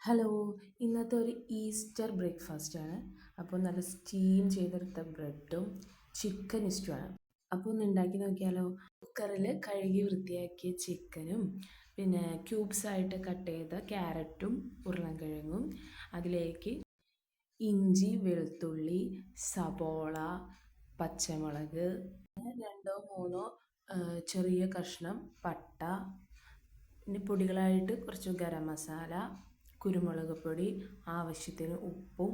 Hello, ഇന്നത്തെ ഒരു Easter ബ്രേക്ക്ഫാസ്റ്റാണ്. അപ്പോൾ നല്ല സ്റ്റീം ചെയ്തെടുത്ത ബ്രെഡും ചിക്കൻ ഇഷ്ടമാണ്. അപ്പോൾ ഒന്ന് ഉണ്ടാക്കി നോക്കിയാലോ. കുക്കറിൽ കഴുകി വൃത്തിയാക്കിയ ചിക്കനും പിന്നെ ക്യൂബ്സായിട്ട് കട്ട് ചെയ്ത ക്യാരറ്റും ഉരുളൻകിഴങ്ങും അതിലേക്ക് ഇഞ്ചി വെളുത്തുള്ളി സബോള പച്ചമുളക് രണ്ടോ മൂന്നോ ചെറിയ കഷ്ണം പട്ട പിന്നെ പൊടികളായിട്ട് കുറച്ച് ഗരം മസാല കുരുമുളക് പൊടി ആവശ്യത്തിന് ഉപ്പും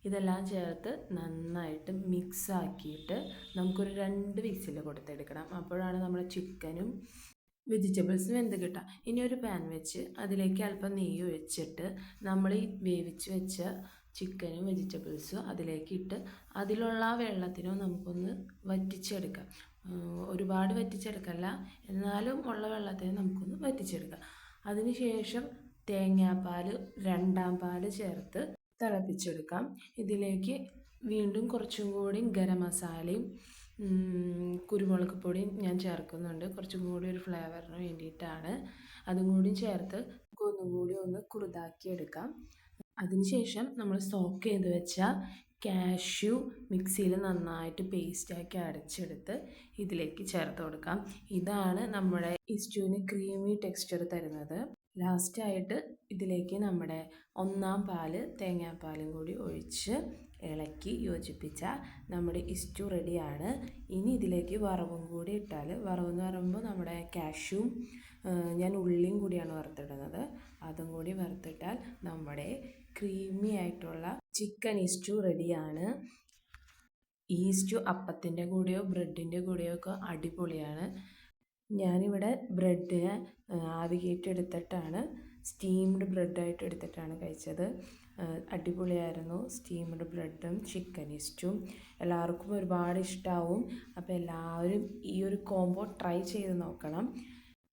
ഇതെല്ലാം ചേർത്ത് നന്നായിട്ട് മിക്സ് ആക്കിയിട്ട് നമുക്കൊരു 2 വിസിൽ കൊടുത്തെടുക്കണം. അപ്പോഴാണ് നമ്മുടെ ചിക്കനും വെജിറ്റബിൾസും വെന്ത് കിട്ടുക. ഇനി ഒരു പാൻ വെച്ച് അതിലേക്ക് അല്പം നെയ്യ് ഒഴിച്ചിട്ട് നമ്മൾ ഈ വേവിച്ച് വെച്ച ചിക്കനും വെജിറ്റബിൾസും അതിലേക്ക് ഇട്ട് അതിലുള്ള ആ വെള്ളത്തിനോ നമുക്കൊന്ന് വറ്റിച്ചെടുക്കാം. ഒരുപാട് വറ്റിച്ചെടുക്കല്ല, എന്നാലും ഉള്ള വെള്ളത്തിന് നമുക്കൊന്ന് വറ്റിച്ചെടുക്കാം. അതിനുശേഷം തേങ്ങാപ്പാൽ രണ്ടാം പാൽ ചേർത്ത് തിളപ്പിച്ചെടുക്കാം. ഇതിലേക്ക് വീണ്ടും കുറച്ചും കൂടി ഗരം മസാലയും കുരുമുളക് പൊടിയും ഞാൻ ചേർക്കുന്നുണ്ട്, കുറച്ചും കൂടി ഒരു ഫ്ലേവറിന് വേണ്ടിയിട്ടാണ്. അതും കൂടി ചേർത്ത് ഒന്നും കൂടി ഒന്ന് കുറുതാക്കി എടുക്കാം. അതിനുശേഷം നമ്മൾ സോക്ക് ചെയ്ത് വെച്ച കാഷ്യൂ മിക്സിയിൽ നന്നായിട്ട് പേസ്റ്റാക്കി അരച്ചെടുത്ത് ഇതിലേക്ക് ചേർത്ത് കൊടുക്കാം. ഇതാണ് നമ്മുടെ ഈ സ്റ്റൂവിന് ക്രീമി ടെക്സ്ചർ തരുന്നത്. ലാസ്റ്റായിട്ട് ഇതിലേക്ക് നമ്മുടെ ഒന്നാം പാല് തേങ്ങാപ്പാലും കൂടി ഒഴിച്ച് ഇളക്കി യോജിപ്പിച്ചാൽ നമ്മുടെ ഈ സ്റ്റൂ റെഡിയാണ്. ഇനി ഇതിലേക്ക് വറവും കൂടി ഇട്ടാൽ, വറവെന്ന് പറയുമ്പോൾ നമ്മുടെ കാഷ്യൂം ഞാൻ ഉള്ളിയും കൂടിയാണ് വറുത്തിടുന്നത്, അതും കൂടി വറുത്തിട്ടാൽ നമ്മുടെ ക്രീമി ആയിട്ടുള്ള ചിക്കൻ സ്റ്റൂ റെഡിയാണ്. ഈ സ്റ്റൂ അപ്പത്തിൻ്റെ കൂടെയോ ബ്രെഡിൻ്റെ കൂടെയോ ഒക്കെ അടിപൊളിയാണ്. ഞാനിവിടെ ബ്രെഡിനെ ആവി കയറ്റിയെടുത്തിട്ടാണ്, സ്റ്റീംഡ് ബ്രെഡായിട്ട് എടുത്തിട്ടാണ് കഴിച്ചത്. അടിപൊളിയായിരുന്നു. സ്റ്റീംഡ് ബ്രെഡും ചിക്കൻ സ്റ്റൂവും എല്ലാവർക്കും ഒരുപാട് ഇഷ്ടമാവും. അപ്പോൾ എല്ലാവരും ഈ ഒരു കോംബോ ട്രൈ ചെയ്ത് നോക്കണം.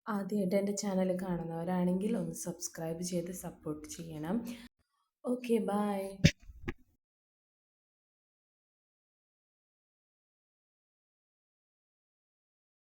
ആദ്യമായിട്ട് എൻ്റെ ചാനൽ കാണുന്നവരാണെങ്കിൽ ഒന്ന് സബ്സ്ക്രൈബ് ചെയ്ത് സപ്പോർട്ട് ചെയ്യണം. Okay, by.